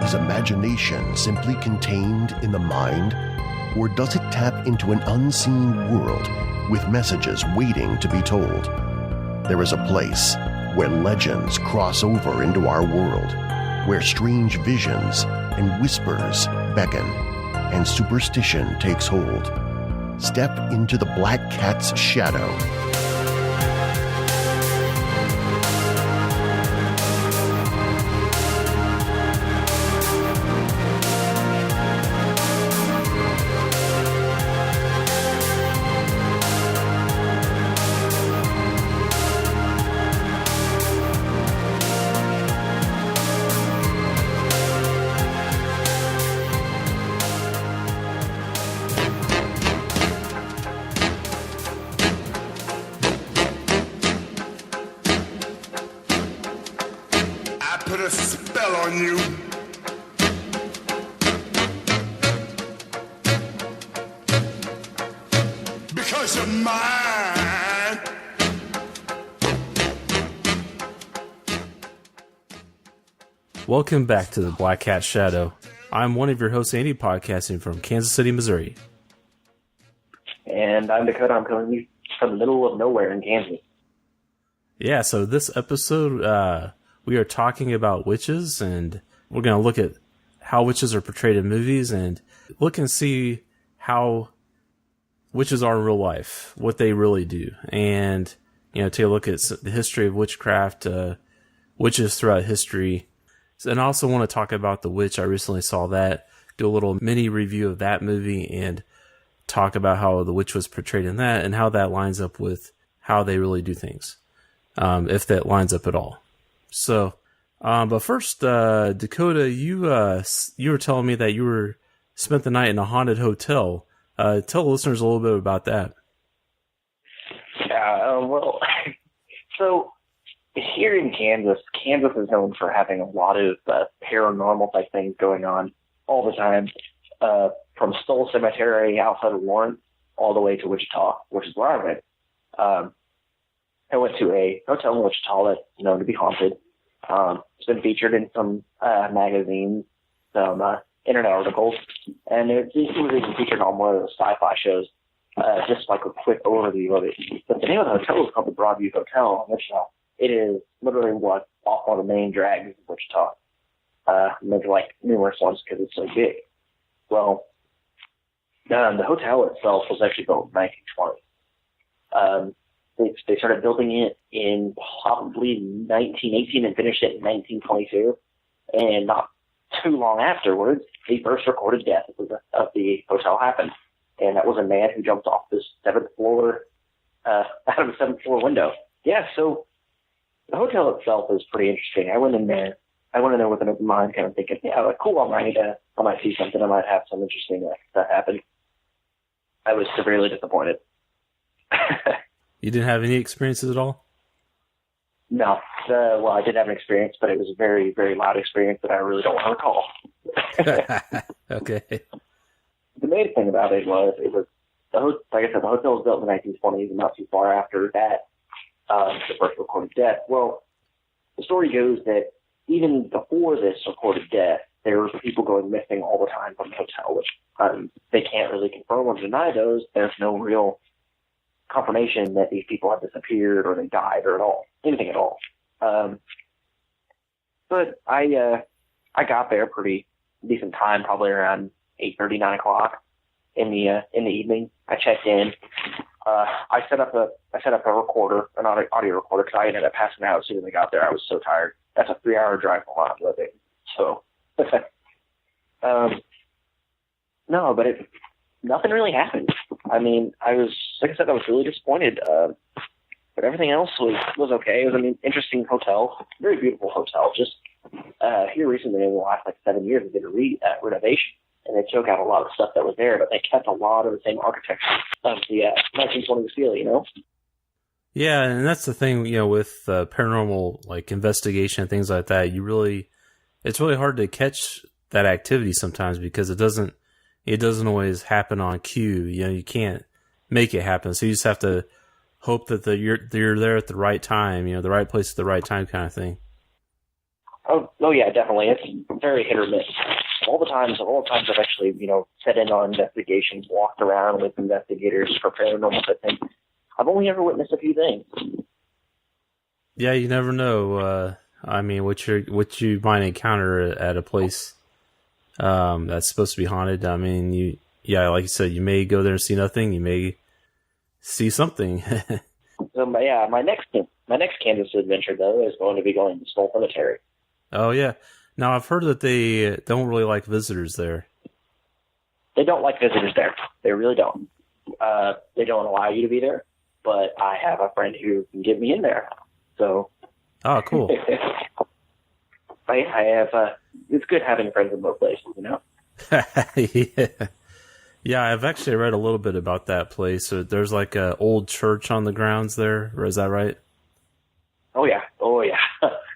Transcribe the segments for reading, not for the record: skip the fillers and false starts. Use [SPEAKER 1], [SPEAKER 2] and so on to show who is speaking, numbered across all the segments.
[SPEAKER 1] Is imagination simply contained in the mind? Or does it tap into an unseen world with messages waiting to be told? There is a place where legends cross over into our world, where strange visions and whispers beckon, and superstition takes hold. Step into the Black Cat's shadow.
[SPEAKER 2] Put a spell on you. Because you're mine.
[SPEAKER 3] Welcome back to the Black Cat Shadow. I'm one of your hosts, Andy, podcasting from Kansas City, Missouri.
[SPEAKER 4] And I'm Dakota. I'm coming to you from the middle of nowhere in Kansas.
[SPEAKER 3] Yeah, so this episode, we are talking about witches, and we're going to look at how witches are portrayed in movies and look and see how witches are in real life, what they really do, and, take a look at the history of witchcraft, witches throughout history. And I also want to talk about The Witch. I recently saw that, do a little mini review of that movie and talk about how the witch was portrayed in that and how that lines up with how they really do things, if that lines up at all. So, but first, Dakota, you were telling me that you spent the night in a haunted hotel. Tell the listeners a little bit about that.
[SPEAKER 4] Yeah, well, so here in Kansas is known for having a lot of paranormal type things going on all the time, from Stoll Cemetery outside of Lawrence all the way to Wichita, which is where I went. I went to a hotel in Wichita that's known to be haunted. It's been featured in some magazines, some internet articles, and it was even featured on one of the sci-fi shows, just like a quick overview of it. But the name of the hotel is called the Broadview Hotel in Wichita. It is literally off one of the main drags of Wichita. There's like numerous ones because it's so big. Well, the hotel itself was actually built in 1920. They started building it in probably 1918 and finished it in 1922. And not too long afterwards, the first recorded death of the hotel happened. And that was a man who jumped off this out of the seventh floor window. Yeah, so the hotel itself is pretty interesting. I went in there with an open mind, kind of thinking, yeah, like, cool, I might see something. I might have some interesting that happen. I was severely disappointed.
[SPEAKER 3] You didn't have any experiences at all?
[SPEAKER 4] No. Well, I did have an experience, but it was a very, very loud experience that I really don't want to recall.
[SPEAKER 3] Okay.
[SPEAKER 4] The main thing about it was, like I said, the hotel was built in the 1920s, and not too far after that, the first recorded death. Well, the story goes that even before this recorded death, there were people going missing all the time from the hotel, which they can't really confirm or deny those. There's no real confirmation that these people have disappeared or they died or anything at all. But I got there pretty decent time, probably around 8:30, 9 o'clock in the evening. I checked in. I set up a recorder, an audio recorder, because I ended up passing out as soon as I got there. I was so tired. That's a 3-hour drive from where I'm living. So, no, but nothing really happened. I mean, like I said, I was really disappointed. But everything else was okay. It was an interesting hotel, very beautiful hotel. Just here recently, in the last 7 years, they did a renovation, and they took out a lot of stuff that was there, but they kept a lot of the same architecture of the 1920s feel,
[SPEAKER 3] Yeah, and that's the thing, with paranormal investigation and things like that. It's really hard to catch that activity sometimes because it doesn't always happen on cue. You can't make it happen, so you just have to hope that you're there at the right time, the right place at the right time, kind of thing.
[SPEAKER 4] Oh yeah, definitely. It's very hit or miss. All the times I've actually, set in on investigations, walked around with investigators for paranormal type things, I've only ever witnessed a few things.
[SPEAKER 3] Yeah, you never know. What you might encounter at a place that's supposed to be haunted. I mean, like you said, you may go there and see nothing. You may see something.
[SPEAKER 4] So my next Kansas adventure though is going to be going to Stoll Cemetery.
[SPEAKER 3] Oh yeah. Now I've heard that they don't really like visitors there.
[SPEAKER 4] They don't like visitors there. They really don't. They don't allow you to be there. But I have a friend who can get me in there. So.
[SPEAKER 3] Oh, cool.
[SPEAKER 4] I have. It's good having friends in both places,
[SPEAKER 3] Yeah. Yeah, I've actually read a little bit about that place. So there's like a old church on the grounds there. Or is that right?
[SPEAKER 4] Oh yeah.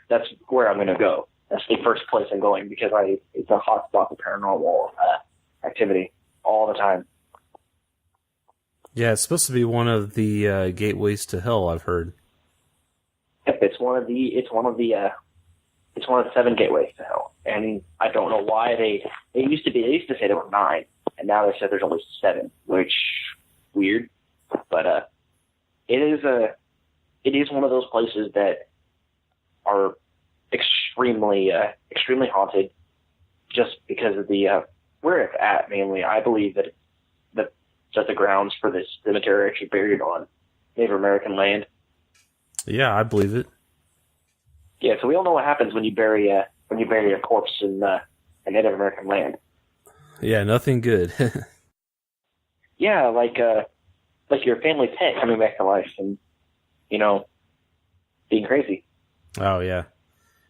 [SPEAKER 4] That's where I'm going to go. That's the first place I'm going because it's a hot spot for paranormal activity all the time.
[SPEAKER 3] Yeah, it's supposed to be one of the gateways to hell, I've heard.
[SPEAKER 4] Yep, it's one of the 7 gateways to hell. And I don't know why they used to say there were 9, and now they said there's only 7, which weird. But it is one of those places that are extremely haunted, just because of the where it's at. Mainly, I believe that the grounds for this cemetery are actually buried on Native American land.
[SPEAKER 3] Yeah, I believe it.
[SPEAKER 4] Yeah, so we all know what happens when you bury a corpse in Native American land.
[SPEAKER 3] Yeah, nothing good.
[SPEAKER 4] Yeah, like your family pet coming back to life and being crazy.
[SPEAKER 3] Oh yeah,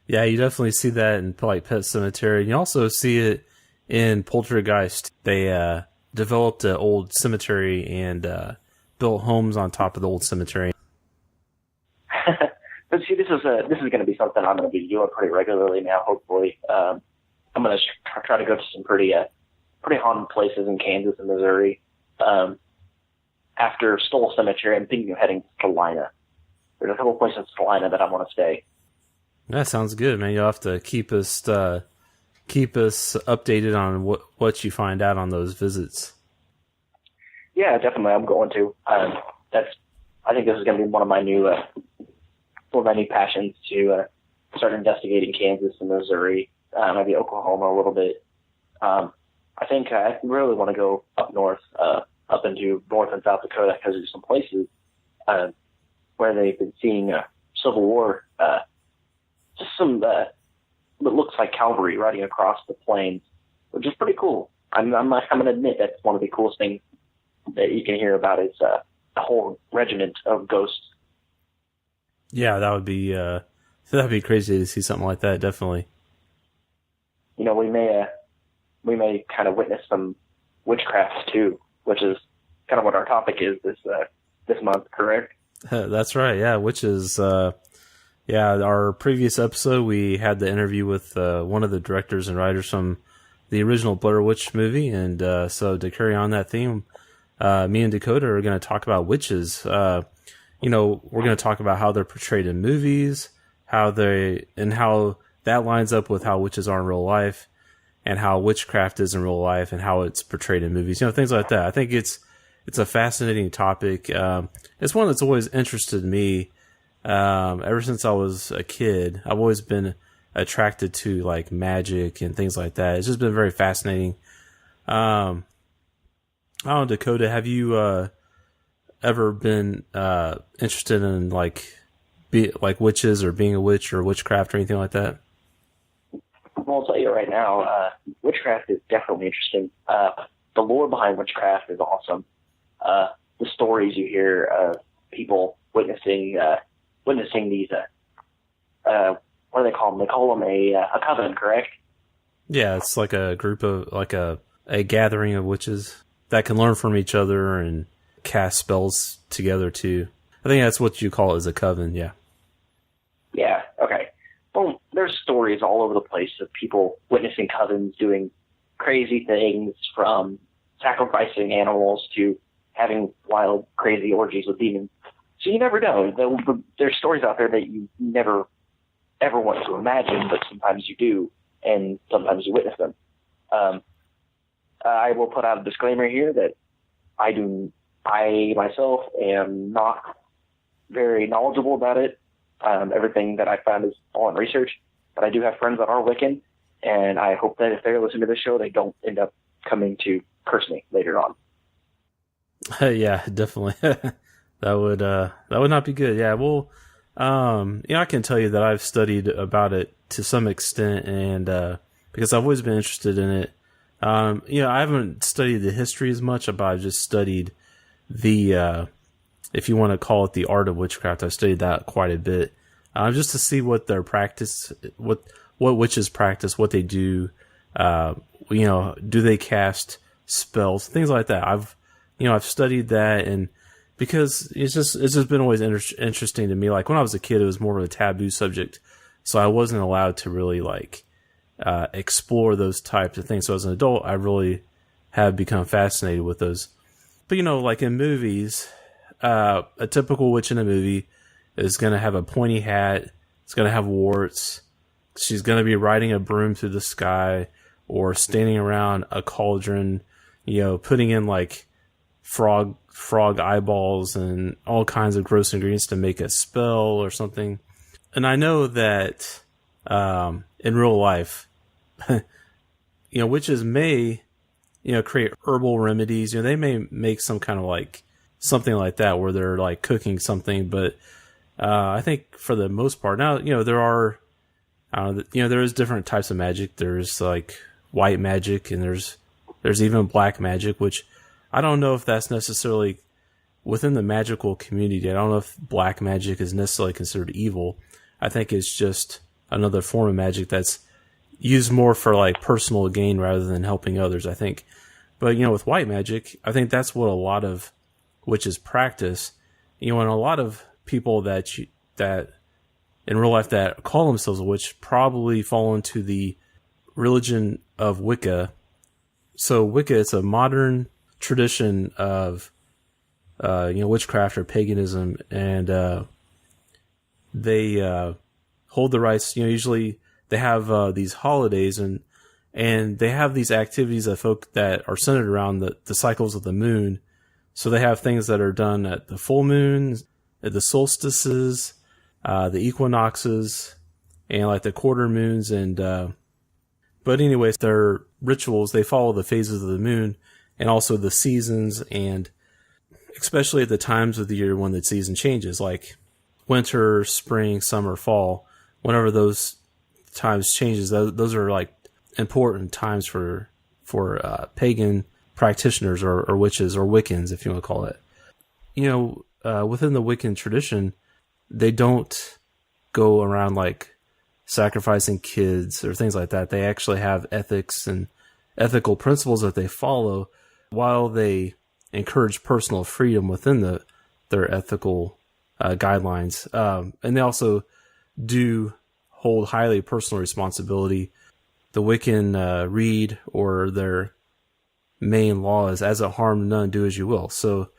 [SPEAKER 3] yeah. You definitely see that in like Pet Cemetery. You also see it in Poltergeist. They developed an old cemetery and built homes on top of the old cemetery.
[SPEAKER 4] But see, this is going to be something I'm going to be doing pretty regularly now. Hopefully, I'm going to try to go to some pretty haunted places in Kansas and Missouri. After Stoll Cemetery, I'm thinking of heading to Salina. There's a couple places in Salina that I want to stay.
[SPEAKER 3] That sounds good, man. You'll have to keep us updated on what you find out on those visits.
[SPEAKER 4] Yeah, definitely. I'm going to. I think this is going to be one of my new passions to start investigating Kansas and Missouri, maybe Oklahoma a little bit. I think I really want to go up north, up into North and South Dakota, because there's some places where they've been seeing Civil War, just some what looks like cavalry riding across the plains, which is pretty cool. I'm going to admit that's one of the coolest things that you can hear about is a whole regiment of ghosts.
[SPEAKER 3] Yeah, that'd be crazy to see something like that. Definitely.
[SPEAKER 4] We may kind of witness some witchcraft too, which is kind of what our topic is this month, correct?
[SPEAKER 3] That's right. Yeah, witches. Our previous episode we had the interview with one of the directors and writers from the original Blair Witch movie, and so to carry on that theme, me and Dakota are going to talk about witches. We're going to talk about how they're portrayed in movies, how that lines up with how witches are in real life, and how witchcraft is in real life, and how it's portrayed in movies. Things like that. I think it's a fascinating topic. It's one that's always interested me. Ever since I was a kid, I've always been attracted to like magic and things like that. It's just been very fascinating. I don't know, Dakota, have you ever been interested in like witches or being a witch or witchcraft or anything like that?
[SPEAKER 4] Well, I'll tell you right now, witchcraft is definitely interesting. The lore behind witchcraft is awesome. The stories you hear of people witnessing these, what do they call them? They call them a coven, correct?
[SPEAKER 3] Yeah, it's like a group of, like a gathering of witches that can learn from each other and cast spells together too. I think that's what you call it, as a coven, yeah.
[SPEAKER 4] Yeah, okay. Well, there's stories all over the place of people witnessing covens doing crazy things, from sacrificing animals to having wild, crazy orgies with demons. So you never know. There's stories out there that you never ever want to imagine, but sometimes you do, and sometimes you witness them. I will put out a disclaimer here that I myself am not very knowledgeable about it. Everything that I found is all in research, but I do have friends that are Wiccan, and I hope that if they're listening to this show, they don't end up coming to curse me later on.
[SPEAKER 3] Yeah, definitely. That would not be good. Yeah, well, I can tell you that I've studied about it to some extent, and because I've always been interested in it. I haven't studied the history as much, but I've just studied the, if you want to call it the art of witchcraft. I've studied that quite a bit, just to see what their practice, what witches practice, what they do. Do they cast spells, things like that. I've studied that, and because it's just been always interesting to me. Like when I was a kid, it was more of a taboo subject, so I wasn't allowed to really explore those types of things. So as an adult, I really have become fascinated with those. But like in movies, a typical witch in a movie is going to have a pointy hat. It's going to have warts. She's going to be riding a broom through the sky, or standing around a cauldron, putting in frog eyeballs and all kinds of gross ingredients to make a spell or something. And I know that in real life, witches may, create herbal remedies. They may make some kind of something like that where they're cooking something. But I think for the most part, now there are, there is different types of magic. There's white magic, and there's even black magic, which I don't know if that's necessarily within the magical community. I don't know if black magic is necessarily considered evil. I think it's just another form of magic that's used more for personal gain rather than helping others, I think. But with white magic, I think that's what a lot of witches practice. And a lot of people that in real life that call themselves a witch probably fall into the religion of Wicca. So Wicca is a modern tradition of witchcraft or paganism, and they hold the rights. Usually they have these holidays, and they have these activities that are centered around the cycles of the moon. So they have things that are done at the full moon, at the solstices, the equinoxes, and the quarter moons. And but anyways, their rituals, they follow the phases of the moon and also the seasons, and especially at the times of the year when the season changes, like winter, spring, summer, fall. Whenever those times changes, those are important times for pagan practitioners or witches or Wiccans, if you want to call it. Within the Wiccan tradition, they don't go around sacrificing kids or things like that. They actually have ethics and ethical principles that they follow, while they encourage personal freedom within their ethical guidelines. And they also do hold highly personal responsibility. The Wiccan read, or their main law is, as it harm none, do as you will. So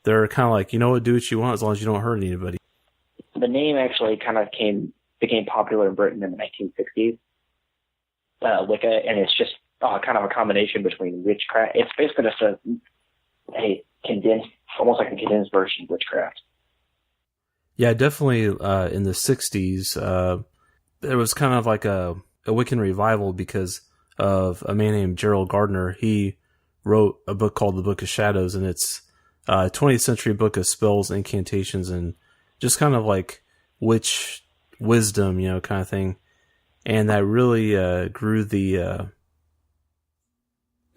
[SPEAKER 3] they're kind of do what you want as long as you don't hurt anybody.
[SPEAKER 4] The name actually kind of became popular in Britain in the 1960s, Wicca, and it's just kind of a combination between witchcraft. It's basically just a condensed, almost like a condensed version of witchcraft.
[SPEAKER 3] Yeah, definitely. In the 60s, there was kind of a Wiccan revival because of a man named Gerald Gardner. He wrote a book called The Book of Shadows, and it's a 20th century book of spells, incantations, and just kind of witch wisdom, kind of thing. And that really grew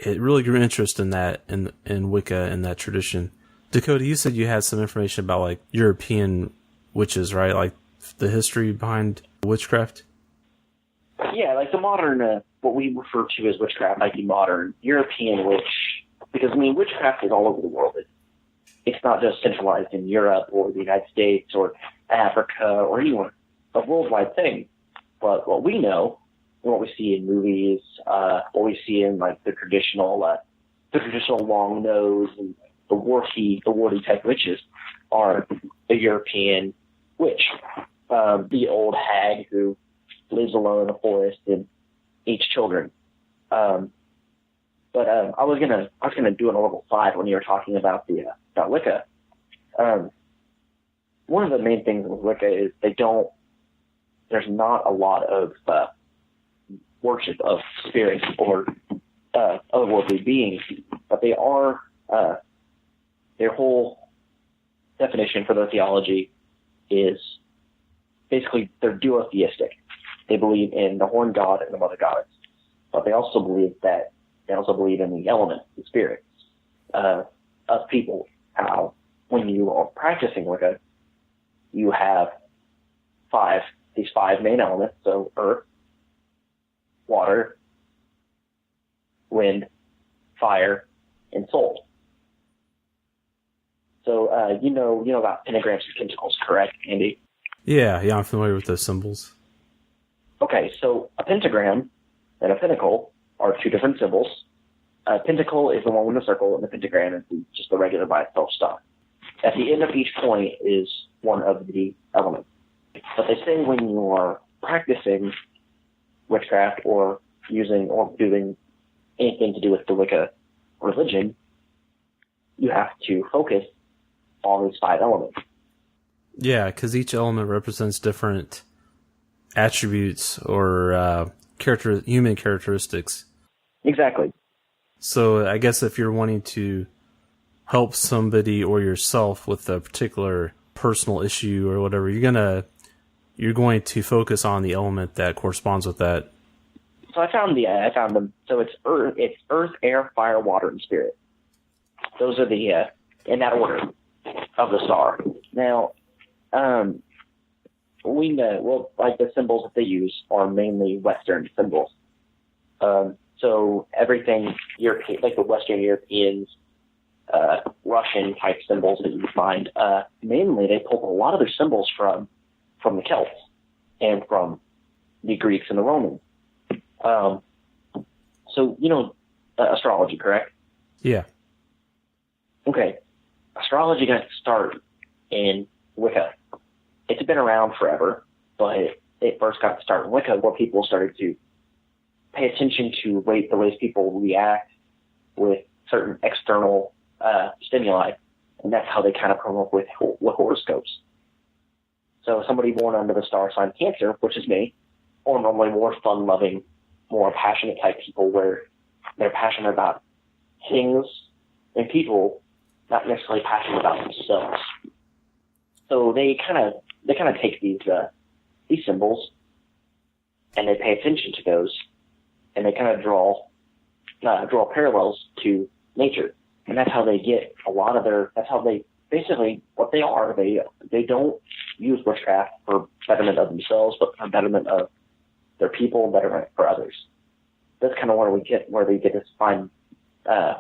[SPEAKER 3] it really grew interest in that, in Wicca and that tradition. Dakota, you said you had some information about European witches, right? The history behind witchcraft?
[SPEAKER 4] Yeah, the modern, what we refer to as witchcraft, the modern European witch, because witchcraft is all over the world. It's not just centralized in Europe or the United States or Africa or anywhere, a worldwide thing. But what we know, what we see in movies, what we see in the traditional long nose and the warty type witches are a European witch. the old hag who lives alone in the forest and eats children. But I was gonna do it a little side when you were talking about about Wicca. One of the main things with Wicca is there's not a lot of worship of spirits or otherworldly beings, but they are their whole definition for their theology is basically they're duotheistic. They believe in the horn god and the mother goddess, but they also believe in the elements, the spirits of people. How when you are practicing Wicca, you have these five main elements, so earth, water, wind, fire, and soul. So you know about pentagrams and pentacles, correct, Andy?
[SPEAKER 3] Yeah, I'm familiar with those symbols.
[SPEAKER 4] Okay, so a pentagram and a pentacle are two different symbols. A pentacle is the one with a circle, and the pentagram is just the regular by itself stuff. At the end of each point is one of the elements. But they say when you are practicing witchcraft or using or doing anything to do with the Wicca religion, you have to focus on these five elements.
[SPEAKER 3] Yeah, because each element represents different attributes or human characteristics.
[SPEAKER 4] Exactly.
[SPEAKER 3] So I guess if you're wanting to help somebody or yourself with a particular personal issue or whatever, you're going to focus on the element that corresponds with that.
[SPEAKER 4] So I found them. So it's earth, air, fire, water, and spirit. Those are the in that order of the star. Now, we know like the symbols that they use are mainly Western symbols. So everything European, like the Western Europeans, Russian type symbols that you find, mainly they pull a lot of their symbols from the Celts and from the Greeks and the Romans. So astrology, correct?
[SPEAKER 3] Yeah.
[SPEAKER 4] Okay. Astrology got its start in Wicca. It's been around forever, but it first got to start in Wicca where people started to pay attention to the ways people react with certain external stimuli, and that's how they kind of come up with horoscopes. So somebody born under the star sign Cancer, which is me, or normally more fun-loving, more passionate type people where they're passionate about things and people, not necessarily passionate about themselves. So they kind of take these symbols and they pay attention to those, and they kind of draw parallels to nature, and that's how they get a lot of that's how they basically what they are. They don't use witchcraft for betterment of themselves, but for betterment of their people and betterment for others. That's kind of where they get this fine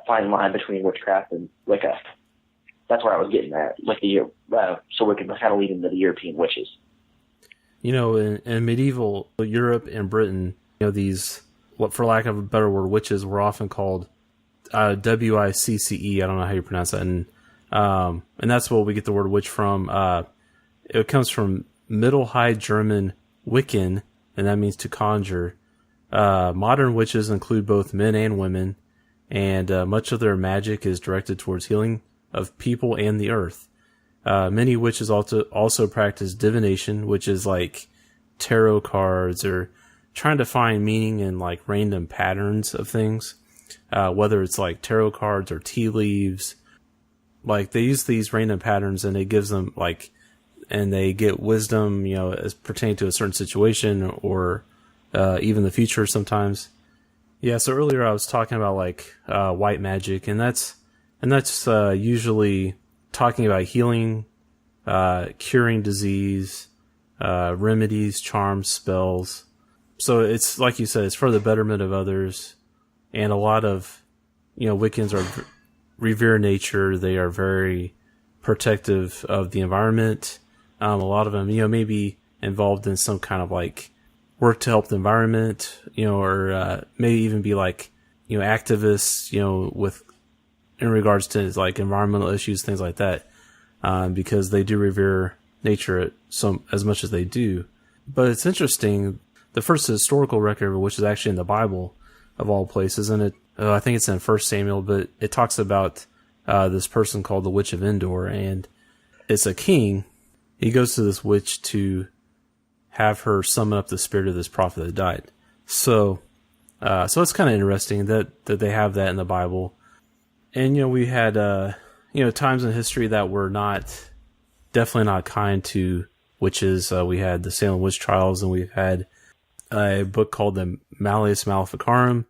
[SPEAKER 4] line between witchcraft and Wicca. That's where I was getting at, so we can kind of lead into the European witches.
[SPEAKER 3] In medieval Europe and Britain, these, for lack of a better word, witches were often called Wicce. I don't know how you pronounce that, and that's where we get the word witch from. It comes from Middle High German Wiccan, and that means to conjure. Modern witches include both men and women, and much of their magic is directed towards healing of people and the earth. Many witches also practice divination, which is like tarot cards or trying to find meaning in like random patterns of things, whether it's like tarot cards or tea leaves. Like they use these random patterns and it gives them and they get wisdom, as pertaining to a certain situation or even the future sometimes. Yeah. So earlier I was talking about white magic, and that's usually talking about healing, curing disease, remedies, charms, spells. So it's like you said, it's for the betterment of others. And a lot of, Wiccans revere nature. They are very protective of the environment. A lot of them, may be involved in some kind of work to help the environment, or maybe even be activists, with in regards to environmental issues, things like that, because they do revere nature it as much as they do. But it's interesting. The first historical record, which is actually in the Bible, of all places, and I think it's in 1 Samuel, but it talks about this person called the Witch of Endor, and it's a king. He goes to this witch to have her summon up the spirit of this prophet that died. So it's kind of interesting that they have that in the Bible. And, we had, times in history that were definitely not kind to witches. We had the Salem witch trials, and we've had a book called the Malleus Maleficarum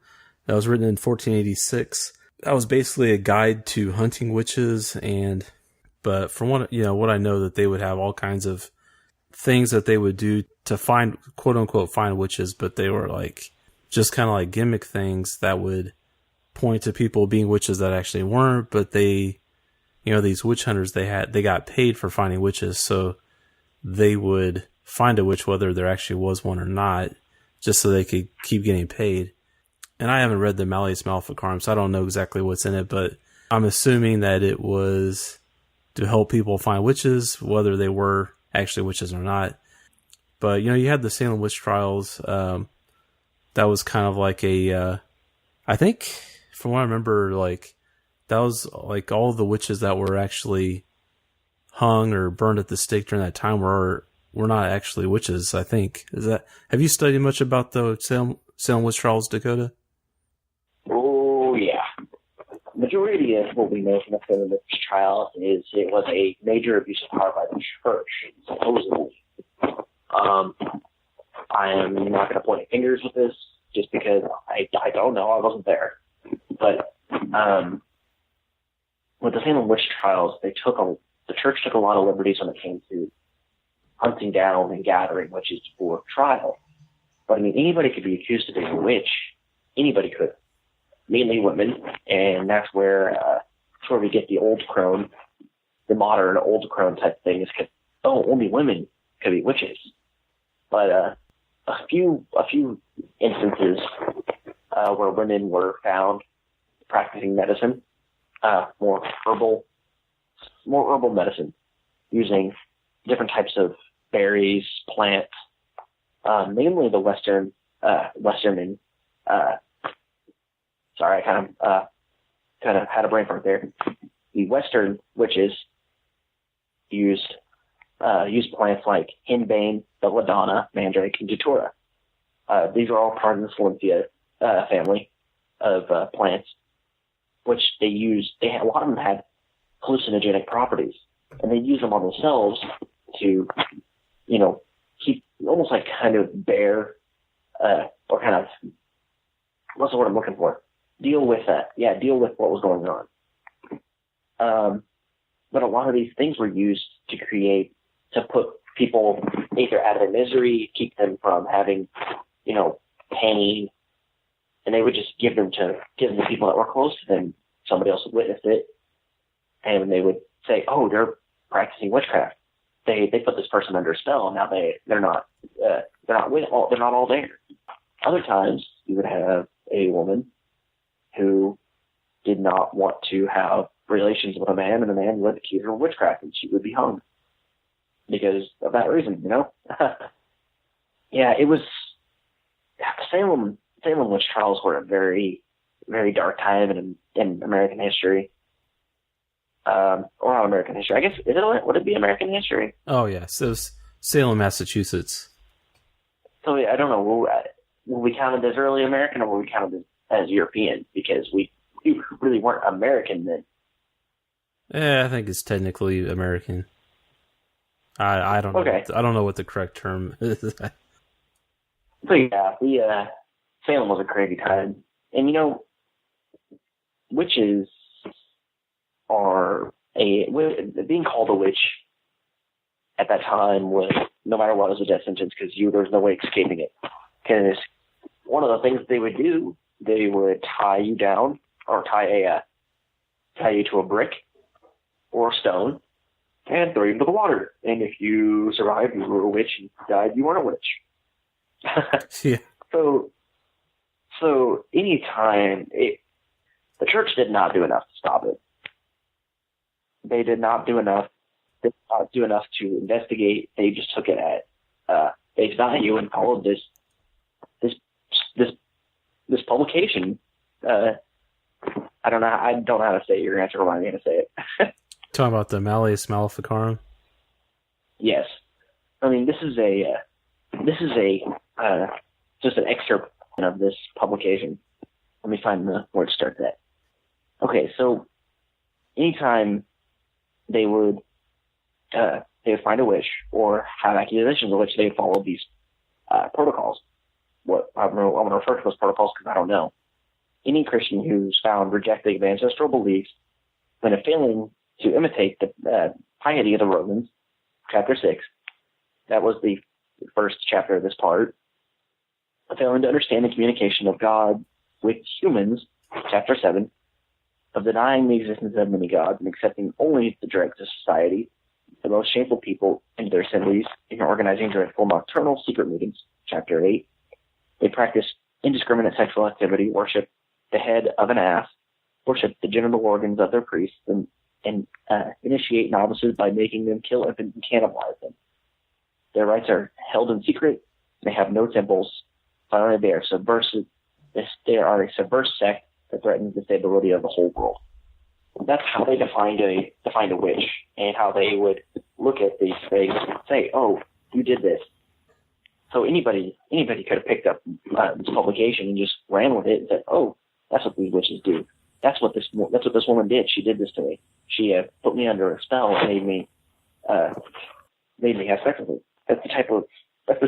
[SPEAKER 3] that was written in 1486. That was basically a guide to hunting witches, but from what I know, that they would have all kinds of things that they would do to find, quote unquote, find witches, but they were just kind of like gimmick things that would point to people being witches that actually weren't. But they, these witch hunters, they got paid for finding witches, so they would find a witch whether there actually was one or not, just so they could keep getting paid. And I haven't read the Malleus Maleficarum, so I don't know exactly what's in it, but I'm assuming that it was to help people find witches, whether they were actually witches or not. But, you had the Salem witch trials. That was kind of like I think, from what I remember, that was all of the witches that were actually hung or burned at the stake during that time were not actually witches, I think. Have you studied much about the Salem witch trials, Dakota?
[SPEAKER 4] Oh, yeah. Majority of what we know from the Salem witch trial is it was a major abuse of power by the church, supposedly. I am not going to point fingers with this, just because I don't know. I wasn't there. But with the Salem witch trials, the church took a lot of liberties when it came to hunting down and gathering witches for trial. But anybody could be accused of being a witch. Anybody could. Mainly women, and that's where we get the old crone, the modern old crone type thing. Is only women could be witches. But a few instances where women were found practicing medicine, more herbal medicine, using different types of berries, plants, mainly the Western and sorry, I kind of had a brain fart there. The Western witches used plants like henbane, belladonna, mandrake, and datura. These are all part of the Salentia family of plants, which they used. A lot of them had hallucinogenic properties, and they use them on themselves to, keep almost like kind of bear, or kind of, what's the word I'm looking for? Deal with that. Yeah, deal with what was going on. But a lot of these things were used to put people either out of their misery, keep them from having, pain, and they would just give them to people that were close to them. Somebody else would witness it, and they would say, "Oh, they're practicing witchcraft. They put this person under a spell. And now they're not all there." Other times, you would have a woman who did not want to have relations with a man, and the man would accuse her of witchcraft, and she would be hung because of that reason. Yeah, it was Salem witch trials were a very, very dark time in American history. Or not American history. I guess, would it be American history?
[SPEAKER 3] Oh, yes. It was Salem, Massachusetts.
[SPEAKER 4] So I don't know. Will we count it as early American, or will we count it as European? Because we really weren't American then.
[SPEAKER 3] I think it's technically American. I don't know.
[SPEAKER 4] Okay.
[SPEAKER 3] I don't know what the correct term is.
[SPEAKER 4] So yeah, Salem was a crazy time. And witches are being called a witch at that time was, no matter what, was a death sentence, because there was no way escaping it. Because one of the things they would do, they would tie you down, or tie you to a brick or a stone and throw you into the water. And if you survived, you were a witch. And if you died, you weren't a witch.
[SPEAKER 3] Yeah.
[SPEAKER 4] So anytime the church did not do enough to stop it. They did not do enough did not do enough to investigate. They just took it at face value and followed this publication. I don't know how to say it. You're going to have to remind me how to say it.
[SPEAKER 3] Talking about the Malleus Maleficarum?
[SPEAKER 4] Yes. I mean, this is just an excerpt of this publication. Let me find where to start that. Okay, so anytime they would find a witch or have accusations of which, they would follow these protocols. What I'm going to refer to as protocols because I don't know. Any Christian who's found rejecting the ancestral beliefs when failing to imitate the piety of the Romans, chapter 6, that was the first chapter of this part, failing to understand the communication of God with humans, chapter 7, of denying the existence of many gods and accepting only the dregs of society, the most shameful people into their assemblies, and organizing dreadful nocturnal secret meetings, chapter 8. They practice indiscriminate sexual activity, worship the head of an ass, worship the genital organs of their priests, and initiate novices by making them kill infants and cannibalize them. Their rites are held in secret. They have no temples. Finally, they are subversive. They are a subversive sect that threatens the stability of the whole world. That's how they defined a witch, and how they would look at these things and say, "Oh, you did this." So anybody could have picked up this publication and just ran with it and said, "Oh, that's what these witches do. That's what this woman did. She did this to me. She put me under a spell and made me have sex with me." That's the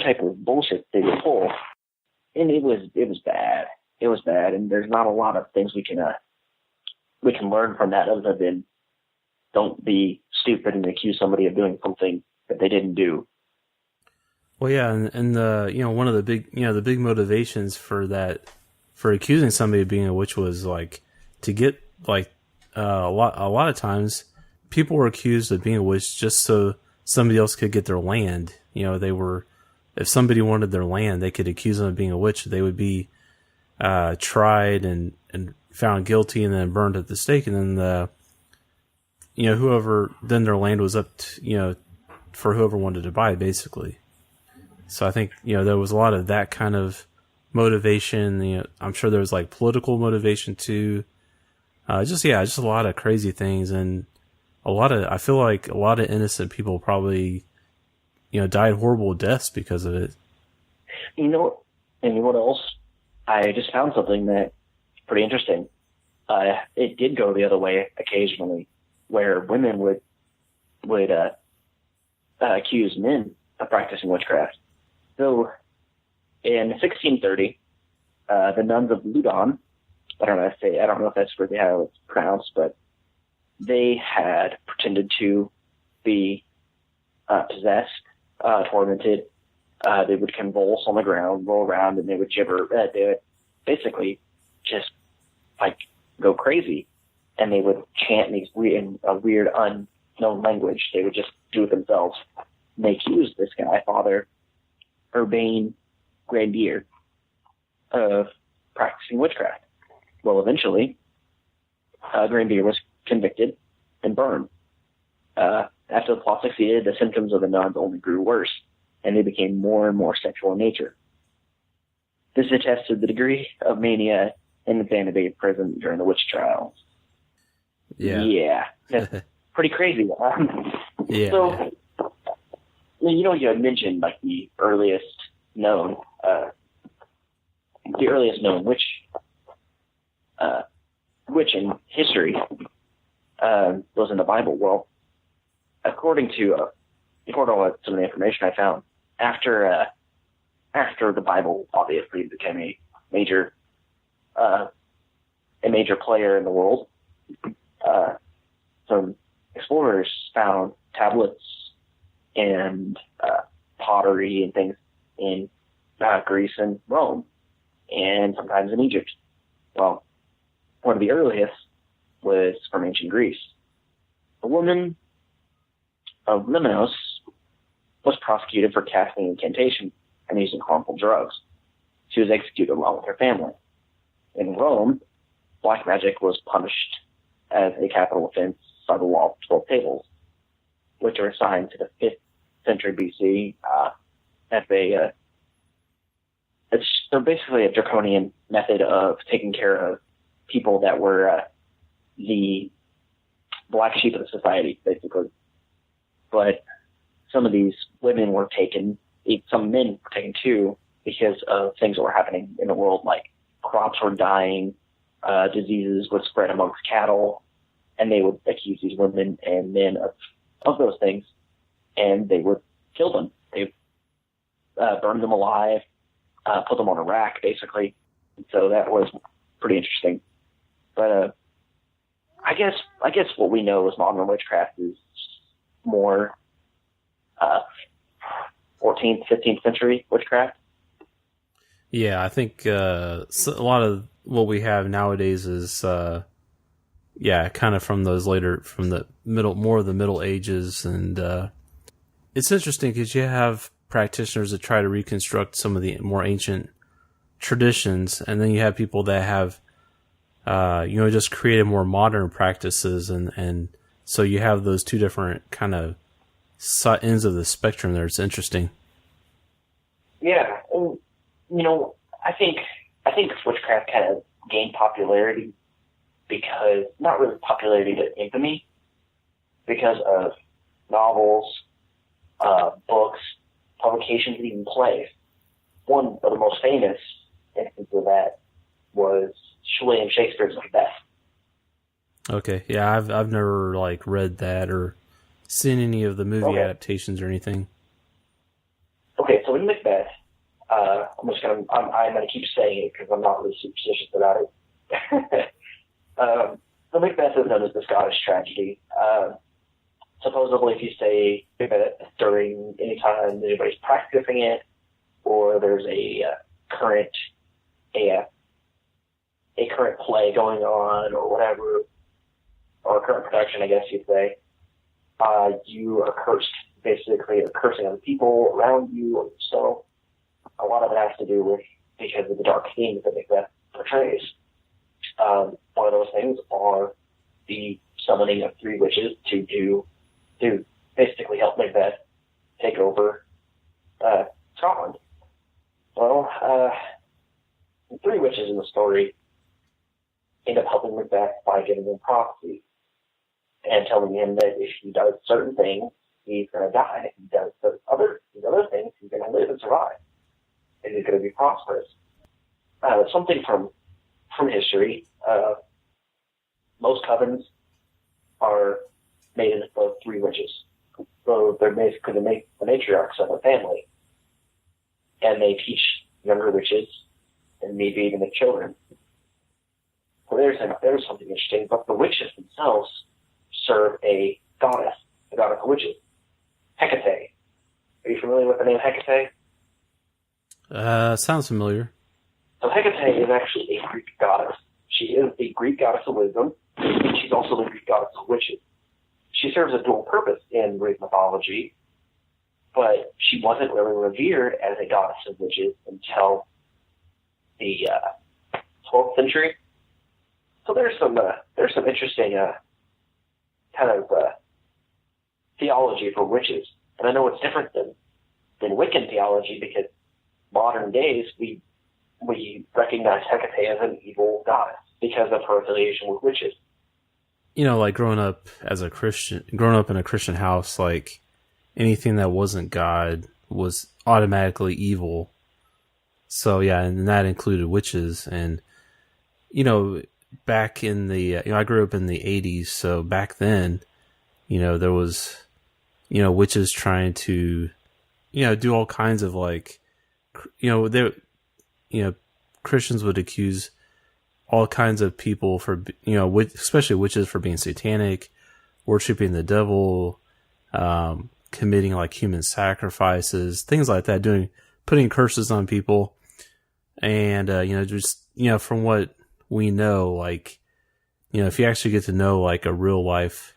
[SPEAKER 4] type of bullshit they would pull, and it was bad. It was bad, and there's not a lot of things we can learn from that other than don't be stupid and accuse somebody of doing something that they didn't do.
[SPEAKER 3] Well, yeah, and the one of the big motivations for accusing somebody of being a witch was like to get like a lot of times people were accused of being a witch just so somebody else could get their land. If somebody wanted their land, they could accuse them of being a witch. They would be tried and found guilty and then burned at the stake, and then their land was up to, for whoever wanted to buy it, basically. So I think there was a lot of that kind of motivation. I'm sure there was like political motivation too. Just a lot of crazy things, and I feel like a lot of innocent people probably died horrible deaths because of it.
[SPEAKER 4] And you know what else? I just found something that's pretty interesting. It did go the other way occasionally, where women would accuse men of practicing witchcraft. So, in 1630, the nuns of Loudun, I don't know if that's really how it's pronounced, but they had pretended to be possessed, tormented. They would convulse on the ground, roll around, and they would gibber. They would basically just like go crazy, and they would chant in a weird unknown language. They would just do it themselves. And they accused this guy, Father Urbain Grandier, of practicing witchcraft. Well, eventually, Grandier was convicted and burned. After the plot succeeded, the symptoms of the nuns only grew worse, and they became more and more sexual in nature. This attests to the degree of mania in the Santa Bay prison during the witch trials. Yeah. That's pretty crazy.
[SPEAKER 3] Yeah.
[SPEAKER 4] So, you had mentioned like the earliest known witch in history was in the Bible. Well, according to some of the information I found, after the Bible obviously became a major player in the world, some explorers found tablets and pottery and things in Greece and Rome, and sometimes in Egypt. Well, one of the earliest was from ancient Greece. A woman of Lemnos was prosecuted for casting incantation and using harmful drugs. She was executed along with her family. In Rome, black magic was punished as a capital offense by the law of 12 tables. which are assigned to the 5th century BC. They're basically a draconian method of taking care of people that were the black sheep of the society, basically. But some of these women were taken, some men were taken too, because of things that were happening in the world, like crops were dying, diseases would spread amongst cattle, and they would accuse these women and men of those things, and they would kill them. They burned them alive, put them on a rack, basically. So that was pretty interesting. But I guess what we know as modern witchcraft is more 14th, 15th century witchcraft.
[SPEAKER 3] Yeah, I think a lot of what we have nowadays is, kind of from the Middle Ages, and it's interesting because you have practitioners that try to reconstruct some of the more ancient traditions, and then you have people that have, just created more modern practices, and so you have those two different kind of ends of the spectrum there. It's interesting.
[SPEAKER 4] Yeah, and, I think witchcraft kind of gained popularity because, not really popularity, but infamy, because of novels, books, publications, and even plays. One of the most famous instances of that was William Shakespeare's Macbeth.
[SPEAKER 3] Okay, yeah, I've never read that or seen any of the movie adaptations or anything. Okay,
[SPEAKER 4] so in Macbeth, I'm gonna keep saying it because I'm not really superstitious about it. The Macbeth is known as the Scottish tragedy. Supposedly, if you say Macbeth during any time anybody's practicing it, or there's a current play going on, or whatever, or a current production, I guess you'd say, you are cursed. Basically, you're cursing other people around you or yourself. A lot of it has to do with because of the dark themes that Macbeth portrays. One of those things are the summoning of 3 witches to basically help Macbeth take over Scotland. Well, the 3 witches in the story end up helping Macbeth by giving him prophecy and telling him that if he does certain things, he's going to die. If he does these other things, he's going to live and survive. And he's going to be prosperous. Something from history. Most covens are made up of 3 witches. So they're basically the matriarchs of a family. And they teach younger witches and maybe even the children. So there's something interesting. But the witches themselves serve a goddess of witches, Hecate. Are you familiar with the name Hecate?
[SPEAKER 3] Sounds familiar.
[SPEAKER 4] So Hecate is actually a Greek goddess. She is the Greek goddess of wisdom, and she's also the Greek goddess of witches. She serves a dual purpose in Greek mythology, but she wasn't really revered as a goddess of witches until the 12th century. So there's some interesting kind of theology for witches, and I know it's different than Wiccan theology because modern days we recognize Hecate as an evil goddess because of her affiliation with witches.
[SPEAKER 3] Growing up in a Christian house, anything that wasn't God was automatically evil. So yeah, and that included witches. And back in the I grew up in the 80s, so back then, there was witches trying to do all kinds of Christians would accuse all kinds of people for, especially witches, for being satanic, worshiping the devil, committing human sacrifices, things like that, putting curses on people. And, from what we know, if you actually get to know a real life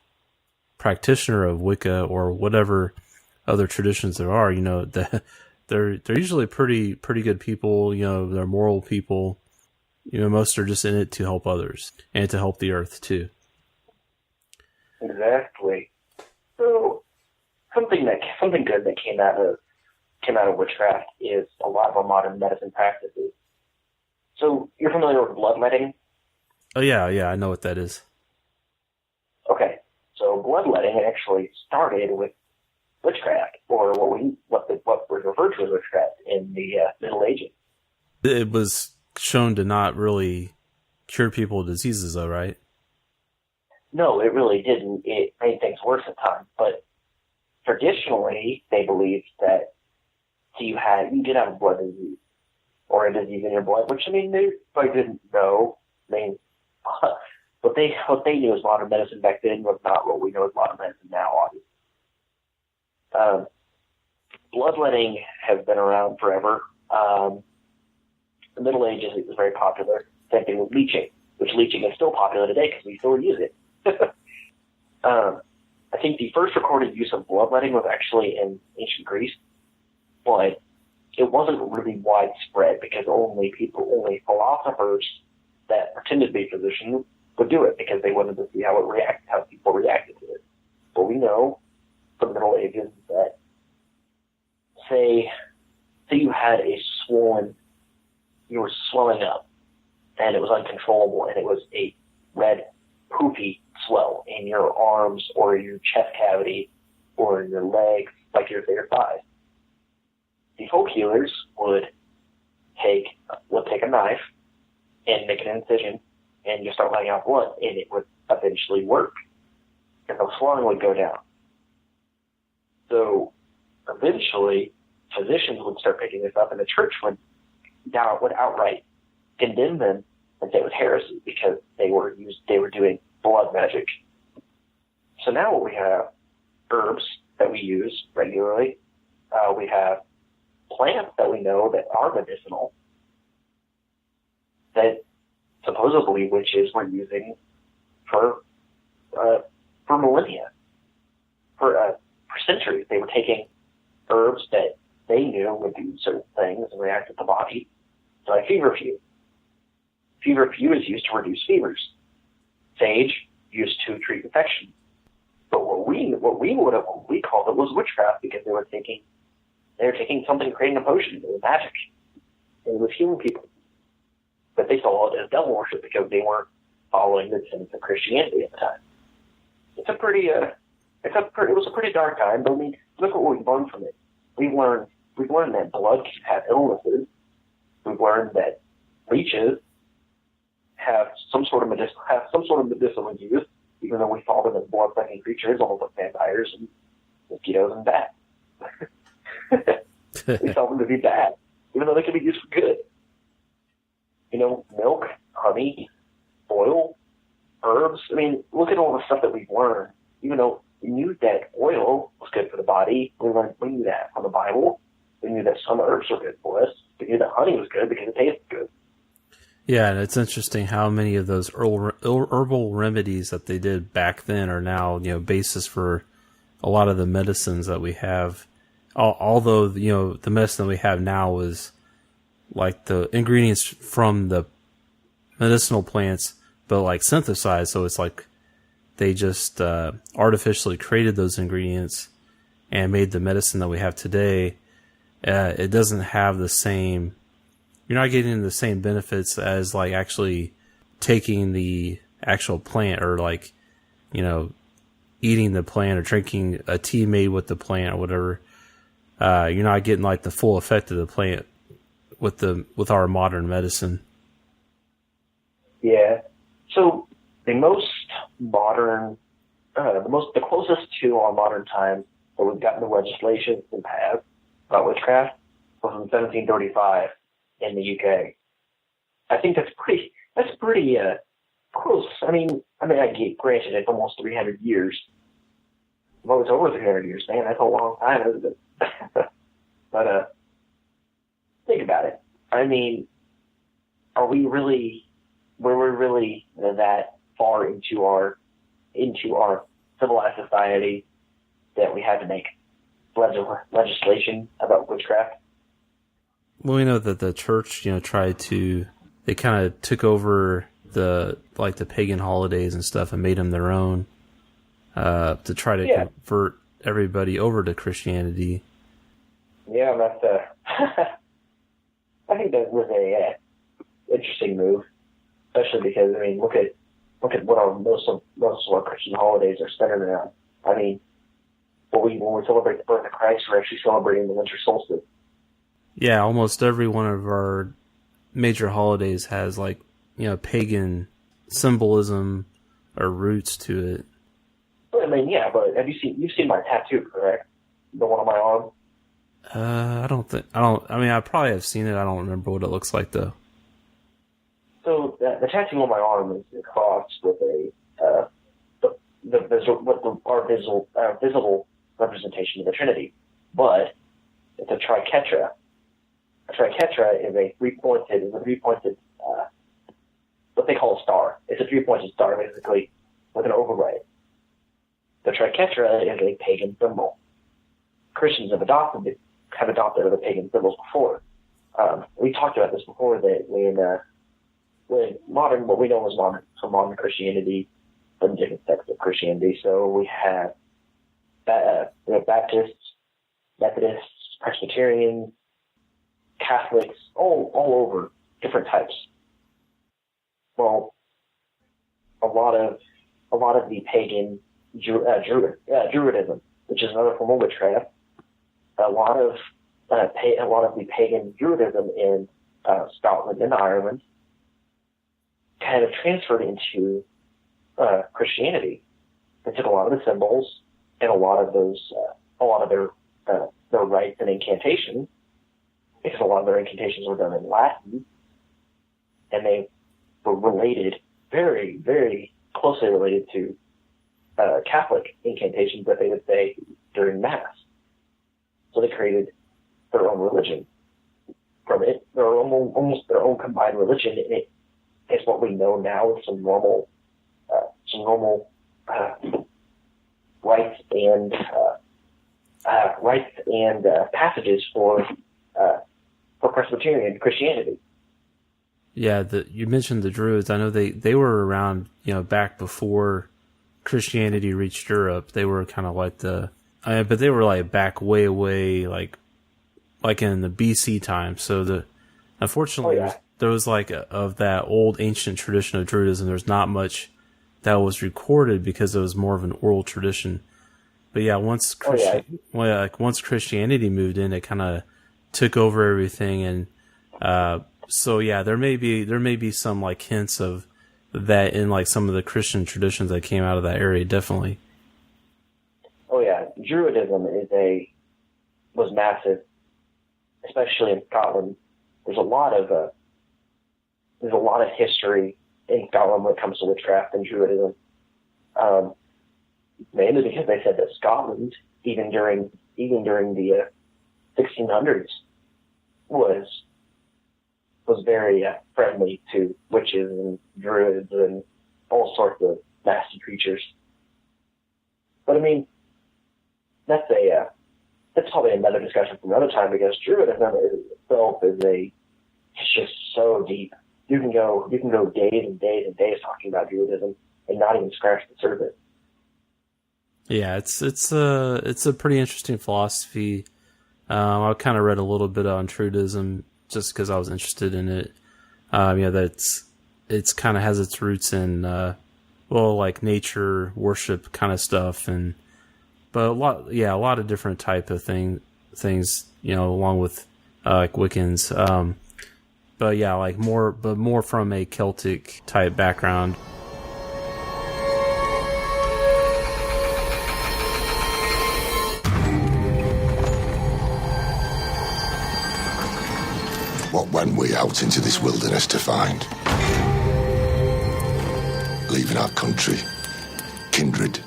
[SPEAKER 3] practitioner of Wicca or whatever other traditions there are, they're usually pretty good people. They're moral people. Most are just in it to help others and to help the earth too.
[SPEAKER 4] Exactly. So something good that came out of witchcraft is a lot of our modern medicine practices. So you're familiar with bloodletting?
[SPEAKER 3] Oh yeah, I know what that is.
[SPEAKER 4] Okay, so bloodletting actually started with witchcraft, or what was referred to as witchcraft in the Middle Ages.
[SPEAKER 3] It was shown to not really cure people of diseases, though, right?
[SPEAKER 4] No, it really didn't. It made things worse at times. But traditionally, they believed that you did have a blood disease or a disease in your blood, which, I mean, they probably didn't know. I mean, what they knew as modern medicine back then was not what we know as modern medicine now, obviously. Bloodletting has been around forever. The Middle Ages, it was very popular. Same thing with leeching, which leeching is still popular today because we still use it. I think the first recorded use of bloodletting was actually in ancient Greece, but it wasn't really widespread because only philosophers that pretended to be physicians would do it because they wanted to see how people reacted to it. But we know from the Middle Ages that say you had you were swelling up and it was uncontrollable and it was a red poofy swell in your arms or your chest cavity or your legs, like your thighs. The folk healers would take a knife and make an incision and just start letting out blood, and it would eventually work, and the swelling would go down. So eventually, physicians would start picking this up, and the church would outright condemn them and say it was heresy because they were doing blood magic. So now what we have herbs that we use regularly. We have plants that we know that are medicinal that supposedly witches were using for millennia, for centuries. They were taking herbs that they knew would do certain things and react with the body, like feverfew. Feverfew is used to reduce fevers. Sage used to treat infections. But what we called it was witchcraft because they were taking something, creating a potion. It was magic. It was healing people. But they saw it as devil worship because they weren't following the tenets of Christianity at the time. It was a pretty dark time, but I mean, look at what we've learned from it. We've learned that blood can have illnesses. We've learned that leeches have some sort of medicinal use, even though we saw them as blood-sucking creatures, almost like vampires and mosquitoes and bats. We saw them to be bad, even though they could be used for good. You know, milk, honey, oil, herbs. I mean, look at all the stuff that we've learned. Even though we knew that oil was good for the body, we knew that from the Bible. We knew that some herbs were good for us. We knew that honey was good because it tasted good.
[SPEAKER 3] Yeah, and it's interesting how many of those herbal remedies that they did back then are now, basis for a lot of the medicines that we have. Although, the medicine that we have now is like the ingredients from the medicinal plants, but like synthesized. So it's like they just artificially created those ingredients and made the medicine that we have today. It doesn't have the same. You're not getting the same benefits as like actually taking the actual plant or like, eating the plant or drinking a tea made with the plant or whatever. You're not getting like the full effect of the plant with our modern medicine.
[SPEAKER 4] Yeah. So the most modern, the closest to our modern time that we've gotten the legislation in the past about witchcraft was in 1735 in the UK. I think that's pretty close. I mean, granted, it's almost 300 years. Well, it's over 300 years, man. That's a long time, isn't it? But think about it. I mean, were we really that far into our civilized society that we had to make legislation about witchcraft?
[SPEAKER 3] Well, we know that the church, they kind of took over the pagan holidays and stuff and made them their own, to try to convert everybody over to Christianity.
[SPEAKER 4] Yeah, that's I think that was a interesting move, especially because look at what most of our Christian holidays are centered around. I mean, when we celebrate the birth of Christ, we're actually celebrating the winter solstice.
[SPEAKER 3] Yeah, almost every one of our major holidays has pagan symbolism or roots to it.
[SPEAKER 4] But but you've seen my tattoo, correct? The one on my arm.
[SPEAKER 3] I probably have seen it. I don't remember what it looks like though.
[SPEAKER 4] So the tattoo on my arm is a cross with our visible representation of the Trinity, but it's a triquetra. A triquetra is a three-pointed what they call a star. It's a three-pointed star, basically, with an overlay. The triquetra is a pagan symbol. Christians have adopted other pagan symbols before. We talked about this before, that when what we know as modern Christianity, the different sects of Christianity. So we have Baptists, Methodists, Presbyterians, Catholics, all over, different types. Well, a lot of the pagan Druidism, which is another form of witchcraft, a lot of the pagan Druidism in Scotland and Ireland kind of transferred into Christianity. They took a lot of the symbols and a lot of their rites and incantations, because a lot of their incantations were done in Latin, and they were related, very, very closely related to Catholic incantations that they would say during Mass. So they created their own religion from it, almost their own combined religion, and it is what we know now as some normal rites and passages for Presbyterian Christianity.
[SPEAKER 3] Yeah, you mentioned the Druids. I know they were around, back before Christianity reached Europe. They were kind of like but they were like back way, like in the BC time. So unfortunately, there was of that old ancient tradition of Druidism, there's not much that was recorded because it was more of an oral tradition. But yeah, once Christianity moved in, it kind of took over everything, and so yeah, there may be some hints of that in some of the Christian traditions that came out of that area, definitely.
[SPEAKER 4] Oh yeah, Druidism was massive, especially in Scotland. There's a lot of history in Scotland when it comes to witchcraft and Druidism. Mainly because they said that Scotland, even during the 1600s, was very friendly to witches and druids and all sorts of nasty creatures. But that's probably another discussion for another time, because Druidism itself it's just so deep. You can go days and days and days talking about Druidism and not even scratch the surface.
[SPEAKER 3] Yeah, it's a pretty interesting philosophy. I kind of read a little bit on Druidism just because I was interested in it. It's kind of has its roots in nature worship kind of stuff, but a lot of different type of things, along with Wiccans. But yeah, more from a Celtic type background.
[SPEAKER 2] What went we out into this wilderness to find? Leaving our country, kindred,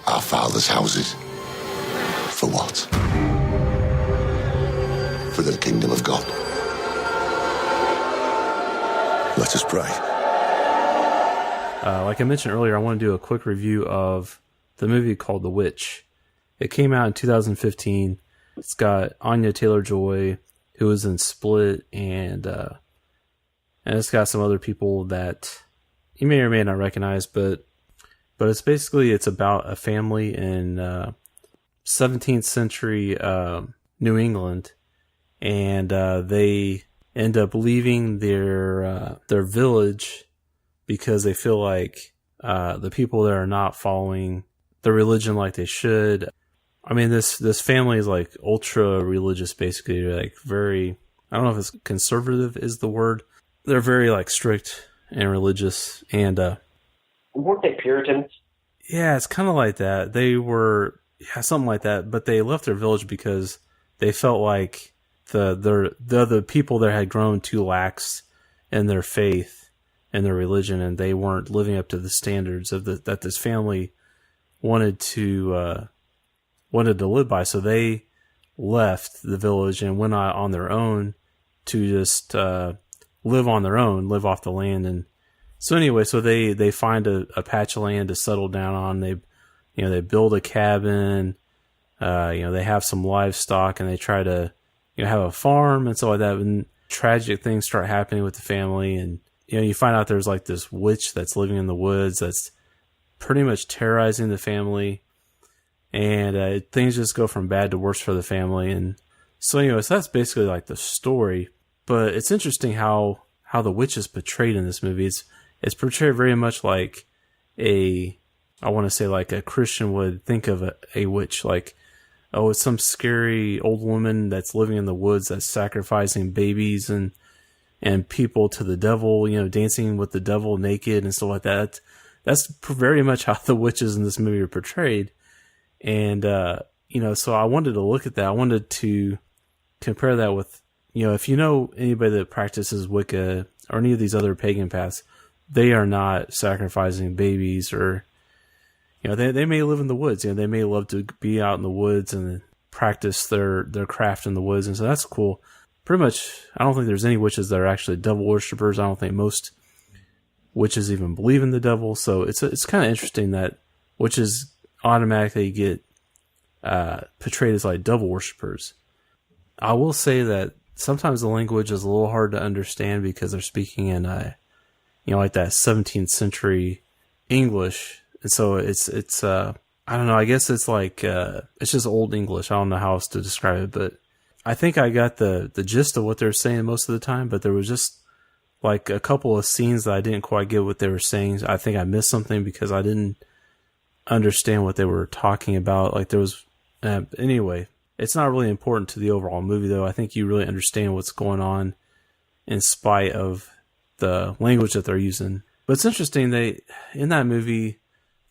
[SPEAKER 2] our fathers' houses. For what? For the kingdom of God. Let us pray.
[SPEAKER 3] Like I mentioned earlier, I want to do a quick review of the movie called The Witch. It came out in 2015. It's got Anya Taylor-Joy, who was in Split, and it's got some other people that you may or may not recognize, but it's about a family in 17th century New England, and they end up leaving their village because they feel like the people there are not following the religion like they should. I mean, this family is like ultra religious, basically. Like very, I don't know if it's conservative is the word. They're very like strict and religious, and
[SPEAKER 4] weren't they Puritans?
[SPEAKER 3] Yeah, it's kind of like that. They were, yeah, something like that. But they left their village because they felt like the people there had grown too lax in their faith and their religion, and they weren't living up to the standards of that this family wanted to live by. So they left the village and went out on their own to just live on their own, live off the land. And so anyway, so they find a patch of land to settle down on. They build a cabin. They have some livestock, and they try to have a farm and stuff like that. And tragic things start happening with the family, and you find out there's like this witch that's living in the woods that's pretty much terrorizing the family, and things just go from bad to worse for the family. And so anyway, so that's basically like the story. But it's interesting how the witch is portrayed in this movie. It's portrayed very much like I want to say like a Christian would think of a witch, like, oh, it's some scary old woman that's living in the woods that's sacrificing babies and people to the devil, dancing with the devil naked and stuff like that. That's very much how the witches in this movie are portrayed. And, so I wanted to look at that. I wanted to compare that with, if you know anybody that practices Wicca or any of these other pagan paths, they are not sacrificing babies, or, they may live in the woods. They may love to be out in the woods and practice their craft in the woods. And so that's cool. Pretty much, I don't think there's any witches that are actually devil worshippers. I don't think most witches even believe in the devil. So it's kind of interesting that witches automatically get portrayed as like devil worshippers. I will say that sometimes the language is a little hard to understand because they're speaking in like that 17th century English. And so it's I don't know, I guess it's like it's just old English. I don't know how else to describe it, but I think I got the gist of what they're saying most of the time, but there was just like a couple of scenes that I didn't quite get what they were saying. I think I missed something because I didn't understand what they were talking about. Like there was anyway, it's not really important to the overall movie though. I think you really understand what's going on in spite of the language that they're using. But it's interesting, in that movie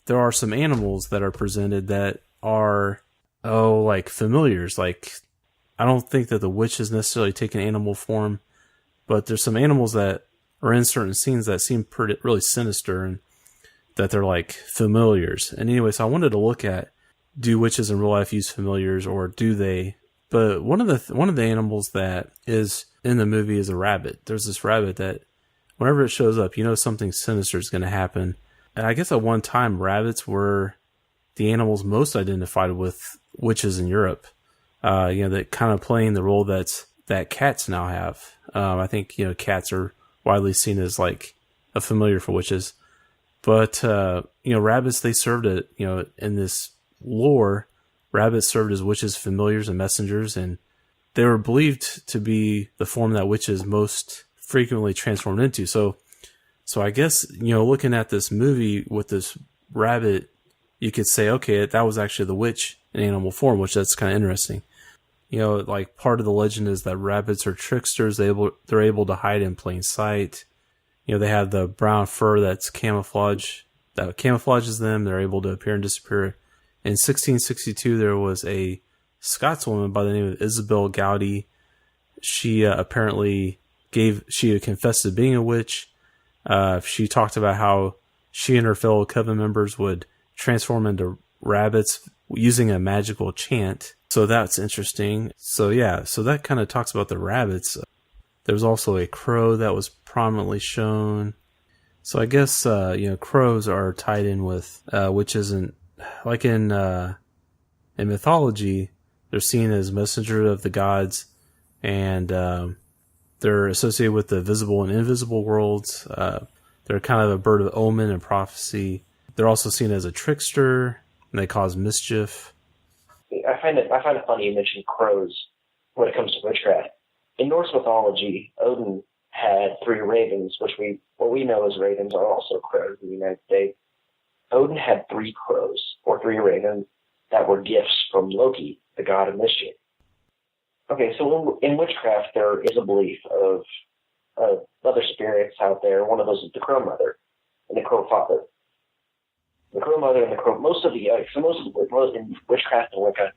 [SPEAKER 3] there are some animals that are presented that are like familiars. Like I don't think that the witch is necessarily taking animal form, but there's some animals that are in certain scenes that seem really sinister, and that they're like familiars. And anyway, so I wanted to look at, do witches in real life use familiars, or do they? But one of the animals that is in the movie is a rabbit. There's this rabbit that whenever it shows up, something sinister is going to happen. And I guess at one time, rabbits were the animals most identified with witches in Europe. That kind of playing the role that cats now have. I think, cats are widely seen as like a familiar for witches. But, rabbits, they served in this lore, rabbits served as witches' familiars and messengers, and they were believed to be the form that witches most frequently transformed into. So I guess, looking at this movie with this rabbit, you could say, okay, that was actually the witch in animal form, which that's kind of interesting. Like part of the legend is that rabbits are tricksters. They're able to hide in plain sight. They have the brown fur that camouflages them. They're able to appear and disappear. In 1662, there was a Scotswoman by the name of Isabel Gowdy. She apparently she confessed to being a witch. She talked about how she and her fellow coven members would transform into rabbits using a magical chant. So that's interesting. So yeah, so that kind of talks about the rabbits. There was also a crow that was prominently shown. So I guess, crows are tied in with witches, and like in mythology, they're seen as messengers of the gods, and they're associated with the visible and invisible worlds. They're kind of a bird of omen and prophecy. They're also seen as a trickster, and they cause mischief.
[SPEAKER 4] I find it funny you mentioned crows when it comes to witchcraft. In Norse mythology, Odin had 3 ravens, which what we know as ravens are also crows in the United States. Odin had 3 crows, or 3 ravens, that were gifts from Loki, the god of mischief. Okay, so in witchcraft, there is a belief of other spirits out there. One of those is the Crow Mother and the Crow Father. The Crow Mother and the Crow... in witchcraft and Wicca,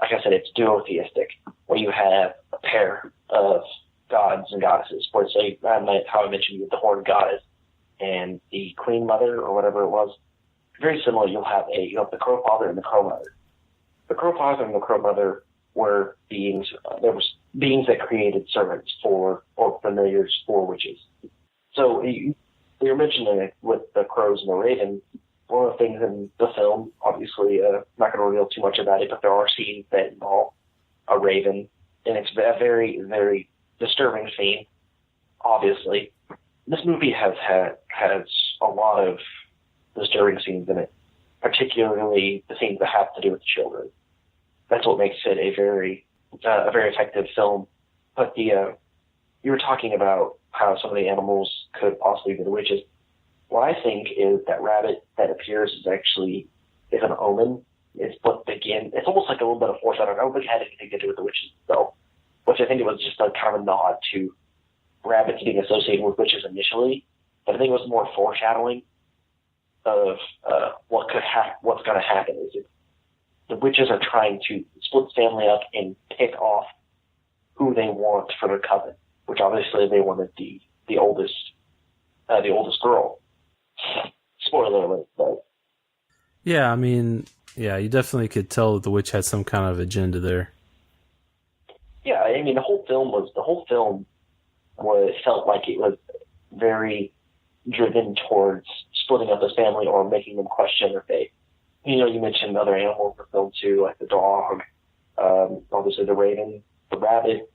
[SPEAKER 4] like I said, it's duotheistic, where you have a pair of gods and goddesses. For say, how I mentioned you with the horned goddess and the Queen Mother, or whatever it was. Very similar, you have the Crow Father and the Crow Mother. The Crow Father and the Crow Mother were beings. There was beings that created servants or familiars for witches. So we were mentioning it with the crows and the raven. One of the things in the film, obviously, I'm not going to reveal too much about it, but there are scenes that involve a raven, and it's a very, very disturbing scene. Obviously, this movie has a lot of disturbing scenes in it, particularly the scenes that have to do with children. That's what makes it a very effective film. But you were talking about how some of the animals could possibly be the witches. What I think is that rabbit that appears is an omen. It's almost like a little bit of foreshadowing. I don't think it had anything to do with the witches itself, which I think it was just a kind of nod to rabbits being associated with witches initially. But I think it was more foreshadowing of what's going to happen. Is the witches are trying to split the family up and pick off who they want for their coven, which obviously they wanted the oldest girl. Spoiler alert, but
[SPEAKER 3] yeah, I mean, you definitely could tell that the witch had some kind of agenda there.
[SPEAKER 4] Yeah, I mean, the whole film felt like it was very driven towards splitting up this family or making them question their faith. You mentioned other animals in the film too, like the dog, obviously the raven, the rabbit.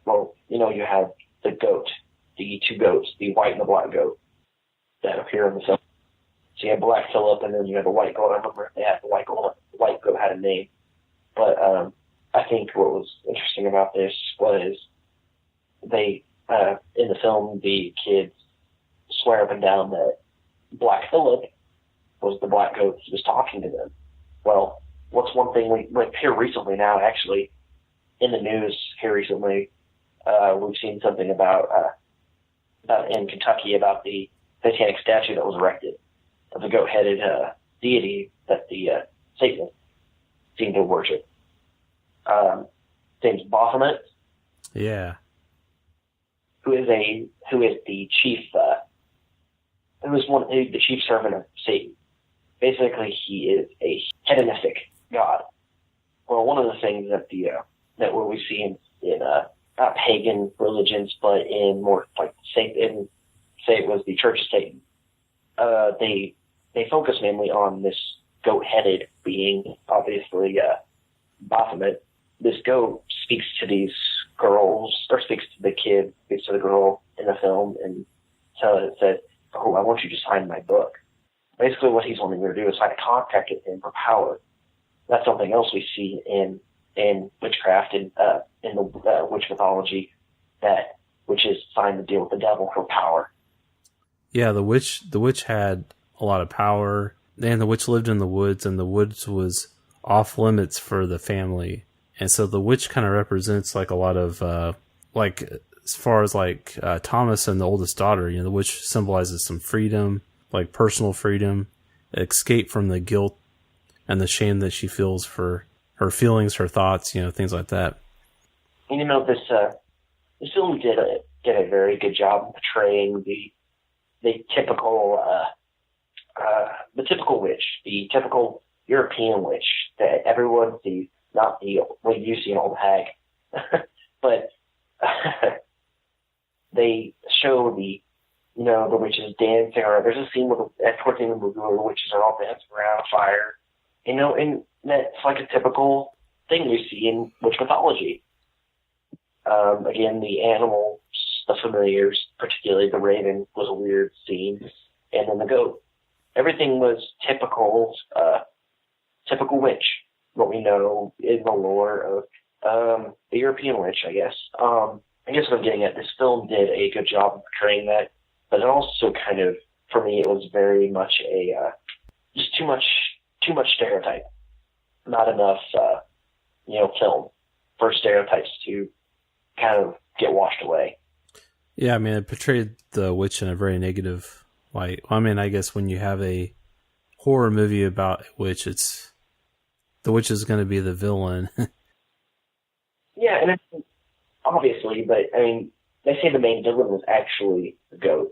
[SPEAKER 4] Well, you have the goat, the 2 goats, the white and the black goat that appear in the film. So you have Black Phillip, and then you have the white goat. I remember if they had the white goat had a name. But I think what was interesting about this was they, in the film, the kids swear up and down that Black Phillip was the black goat that was talking to them. Well, what's one thing we here recently now, actually, in the news here recently, we've seen something about in Kentucky about the satanic statue that was erected of the goat-headed deity that the Satanists seem to worship. Name's Baphomet.
[SPEAKER 3] Yeah.
[SPEAKER 4] Who is the chief? The chief servant of Satan. Basically, he is a hedonistic god. Well, one of the things that what we see in not pagan religions, but in more like say it was the Church of Satan. They focus mainly on this goat-headed being, obviously Baphomet. This goat speaks to these girls, or speaks to the kid, speaks to the girl in the film, and said, "Oh, I want you to sign my book." Basically, what he's wanting her to do is sign a contract with him for power. That's something else we see in witchcraft and in the witch mythology, that witches sign the deal with the devil for power.
[SPEAKER 3] Yeah, the witch had a lot of power, and the witch lived in the woods, and the woods was off limits for the family. And so the witch kind of represents like a lot of, as far as Thomas and the oldest daughter, the witch symbolizes some freedom, like personal freedom, escape from the guilt and the shame that she feels for her feelings, her thoughts, things like that.
[SPEAKER 4] This film did a very good job of portraying the typical witch, the typical European witch that everyone sees, not the way you see an old hag, but they show the witches dancing. Or there's a scene towards the end of the movie where the witches are all dancing around a fire, and that's like a typical thing we see in witch mythology. Again, the animals, the familiars, particularly the raven, was a weird scene, and then the goat. Everything was typical witch. what we know in the lore of the European witch, I guess. I guess what I'm getting at, this film did a good job of portraying that, but it also kind of, for me, it was very much just too much stereotype. Not enough, film for stereotypes to kind of get washed away.
[SPEAKER 3] Yeah, I mean, it portrayed the witch in a very negative light. I mean, I guess when you have a horror movie about a witch, the witch is going to be the villain.
[SPEAKER 4] Yeah, and it's, obviously, but I mean, they say the main villain was actually the goat.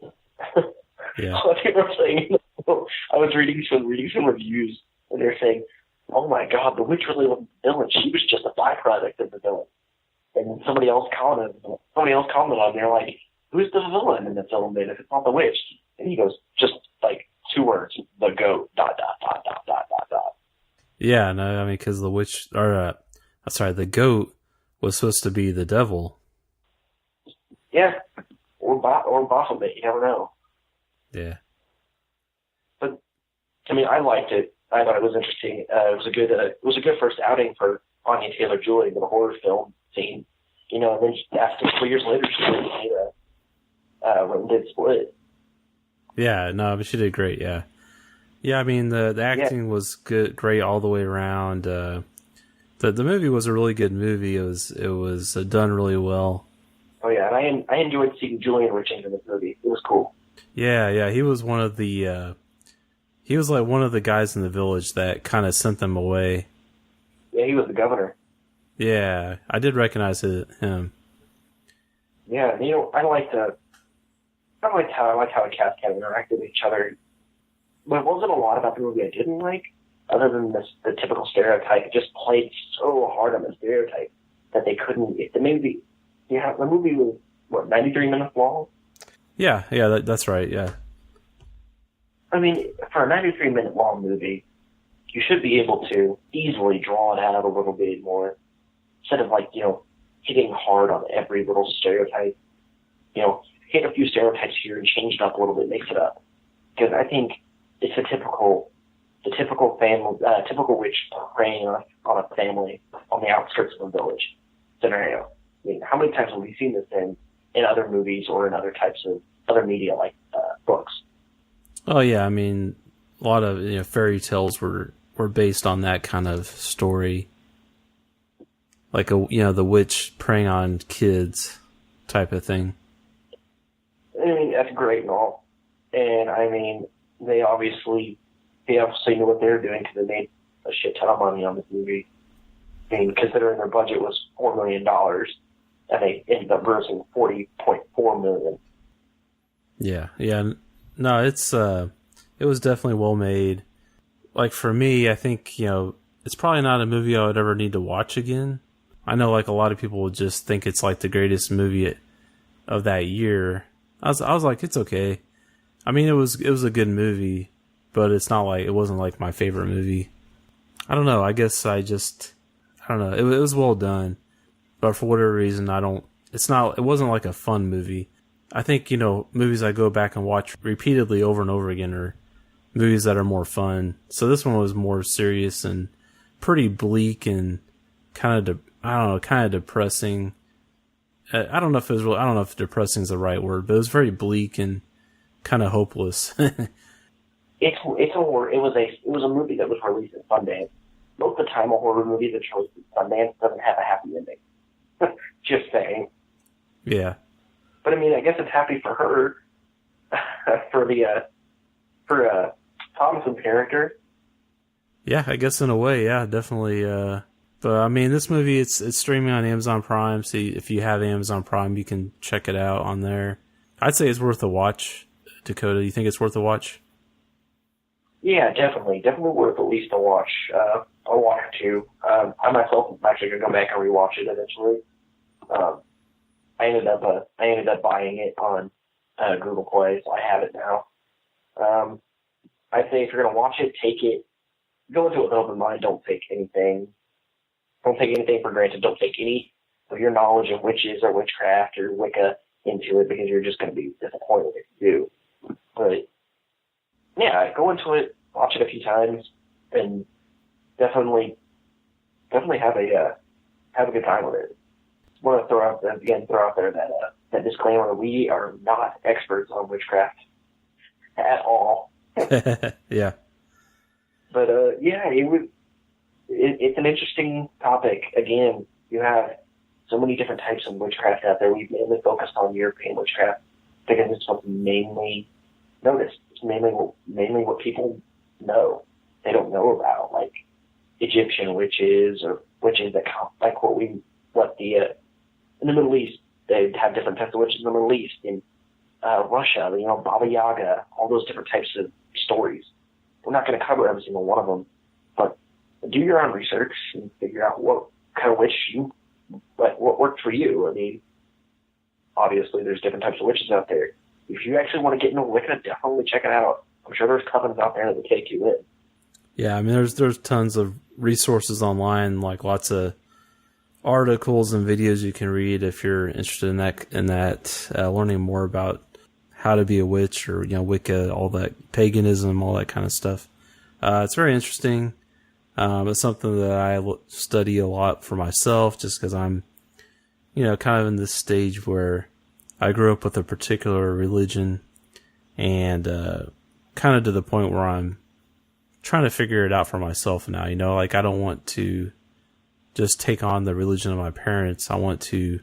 [SPEAKER 3] Yeah.
[SPEAKER 4] What people were saying, I was reading some reviews, and they're saying, "Oh my God, the witch really wasn't the villain. She was just a byproduct of the villain." And somebody else commented on there like, "Who's the villain in the film then if it's not the witch?" And he goes, "Just like 2 words, the goat. ...
[SPEAKER 3] Yeah, no, I mean, because the witch, the goat was supposed to be the devil.
[SPEAKER 4] Yeah, or Baphomet. You never know.
[SPEAKER 3] Yeah.
[SPEAKER 4] But I mean, I liked it. I thought it was interesting. It was a good first outing for Anya Taylor-Joy in the horror film scene. And then after 3 years later, she did Split.
[SPEAKER 3] Yeah, no, but she did great. Yeah, yeah. I mean, the acting was great all the way around. The movie was a really good movie. It was done really well.
[SPEAKER 4] Oh yeah, and I enjoyed seeing Julian Richings in this movie. It was cool.
[SPEAKER 3] Yeah. He was one of the. He was like one of the guys in the village that kind of sent them away.
[SPEAKER 4] Yeah, he was the governor.
[SPEAKER 3] Yeah, I did recognize him.
[SPEAKER 4] Yeah, I liked how the cast kind of interacted with each other. But it wasn't a lot about the movie I didn't like, other than the typical stereotype. It just played so hard on the stereotype that they couldn't. The movie was, 93 minutes long?
[SPEAKER 3] Yeah, that's right, yeah.
[SPEAKER 4] I mean, for a 93-minute long movie, you should be able to easily draw it out a little bit more, instead of hitting hard on every little stereotype. Hit a few stereotypes here and change it up a little bit, mix it up. Because I think it's the typical witch preying on a family on the outskirts of a village scenario. I mean, how many times have we seen this in other movies or in other types of other media like books?
[SPEAKER 3] Oh yeah, I mean, a lot of fairy tales were based on that kind of story, like the witch preying on kids type of thing.
[SPEAKER 4] I mean, that's great and all, and I mean, they obviously knew what they were doing because they made a shit ton of money on this movie. I mean, considering their budget was $4 million, and they ended up grossing $40.4 million.
[SPEAKER 3] Yeah. No, it was definitely well made. Like for me, I think, it's probably not a movie I would ever need to watch again. I know like a lot of people would just think it's like the greatest movie of that year. I was like, it's okay. I mean, it was a good movie, but it wasn't like my favorite movie. I don't know. I guess I don't know. It was well done, but for whatever reason, it wasn't like a fun movie. I think, movies I go back and watch repeatedly over and over again are movies that are more fun. So this one was more serious and pretty bleak and kind of depressing. I don't know if depressing is the right word, but it was very bleak and kind of hopeless.
[SPEAKER 4] It's a horror. It was a movie that was released at Sundance. Most of the time, a horror movie that's released at Sundance doesn't have a happy ending. Just saying.
[SPEAKER 3] Yeah.
[SPEAKER 4] But I mean, I guess it's happy for her, for Thomas's character.
[SPEAKER 3] Yeah, I guess in a way, yeah, definitely. But I mean, this movie, it's streaming on Amazon Prime. So if you have Amazon Prime, you can check it out on there. I'd say it's worth a watch. Dakota, you think it's worth a watch?
[SPEAKER 4] Yeah, definitely worth at least a watch. I'll watch it too. I myself am actually gonna go back and rewatch it eventually. I ended up buying it on Google Play, so I have it now. I'd say if you're gonna watch it, go into it with an open mind. Don't take anything for granted. Don't take any of your knowledge of witches or witchcraft or Wicca into it, because you're just going to be disappointed if you do. But yeah, go into it, watch it a few times, and definitely definitely have a good time with it. Want to throw out there that disclaimer: we are not experts on witchcraft at all.
[SPEAKER 3] Yeah.
[SPEAKER 4] But it's an interesting topic. Again, you have so many different types of witchcraft out there. We've mainly focused on European witchcraft because it's what's mainly noticed. It's mainly what people know. They don't know about like Egyptian witches or witches that like in the Middle East. They have different types of witches in the Middle East. In Russia, Baba Yaga, all those different types of stories. We're not going to cover every single one of them, but do your own research and figure out what kind of witch what worked for you. I mean, obviously there's different types of witches out there. If you actually want to get into Wicca, definitely check it out. I'm sure there's covens out there that will take you in.
[SPEAKER 3] Yeah, I mean, there's tons of resources online, like lots of articles and videos you can read if you're interested in that learning more about how to be a witch or Wicca, all that paganism, all that kind of stuff. It's very interesting. It's something that I study a lot for myself, just because I'm kind of in this stage where I grew up with a particular religion, and kind of to the point where I'm trying to figure it out for myself now. Like I don't want to just take on the religion of my parents. I want to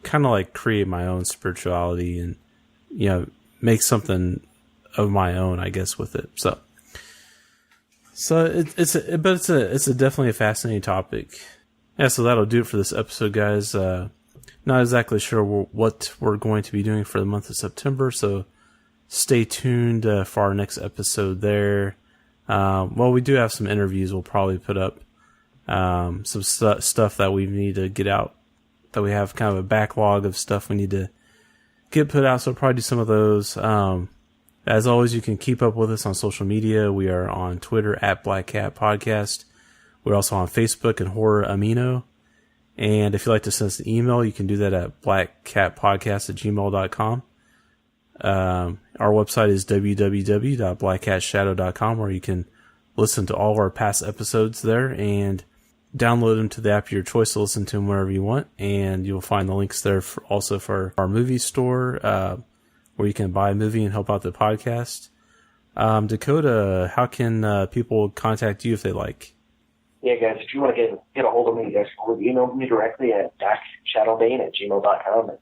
[SPEAKER 3] kind of like create my own spirituality and make something of my own, I guess, with it. So it's definitely a fascinating topic. Yeah, so that'll do it for this episode, guys. Not exactly sure what we're going to be doing for the month of September, so stay tuned for our next episode there. Well, we do have some interviews we'll probably put up. Some stuff that we need to get out, that we have kind of a backlog of stuff we need to get put out, so we'll probably do some of those. As always, you can keep up with us on social media. We are on Twitter at Black Cat Podcast. We're also on Facebook and Horror Amino. And if you'd like to send us an email, you can do that at blackcatpodcast@gmail.com. Our website is www.blackcatshadow.com, where you can listen to all of our past episodes there and download them to the app of your choice to listen to them wherever you want. And you'll find the links there also for our movie store, where you can buy a movie and help out the podcast. Dakota, how can people contact you if they like?
[SPEAKER 4] Yeah, guys, if you want to get a hold of me, you guys can email me directly at dakshadowbane@gmail.com. That's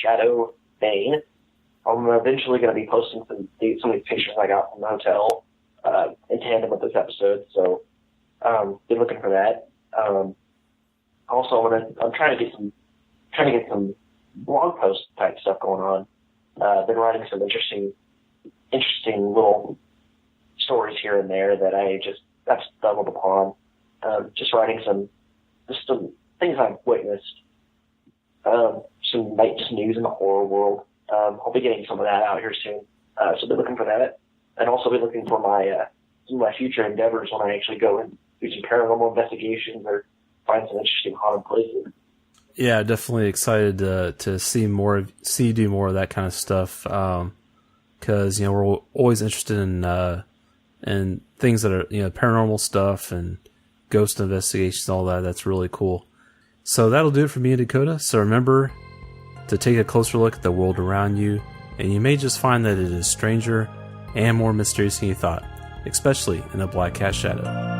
[SPEAKER 4] DAKShadowBane. I'm eventually going to be posting some of these pictures I got from the hotel in tandem with this episode, so be looking for that. Also, I'm trying to get some blog post type stuff going on. Been writing some interesting little stories here and there that I've stumbled upon. Just writing some things I've witnessed. Some just news in the horror world. I'll be getting some of that out here soon. So be looking for that, and also be looking for my future endeavors when I actually go and do some paranormal investigations or find some interesting haunted places.
[SPEAKER 3] Yeah, definitely excited to see you do more of that kind of stuff. Because we're always interested in things that are paranormal stuff and ghost investigations, all that. That's really cool. So that'll do it for me and Dakota. So remember to take a closer look at the world around you, and you may just find that it is stranger and more mysterious than you thought, especially in a Black Cat Shadow.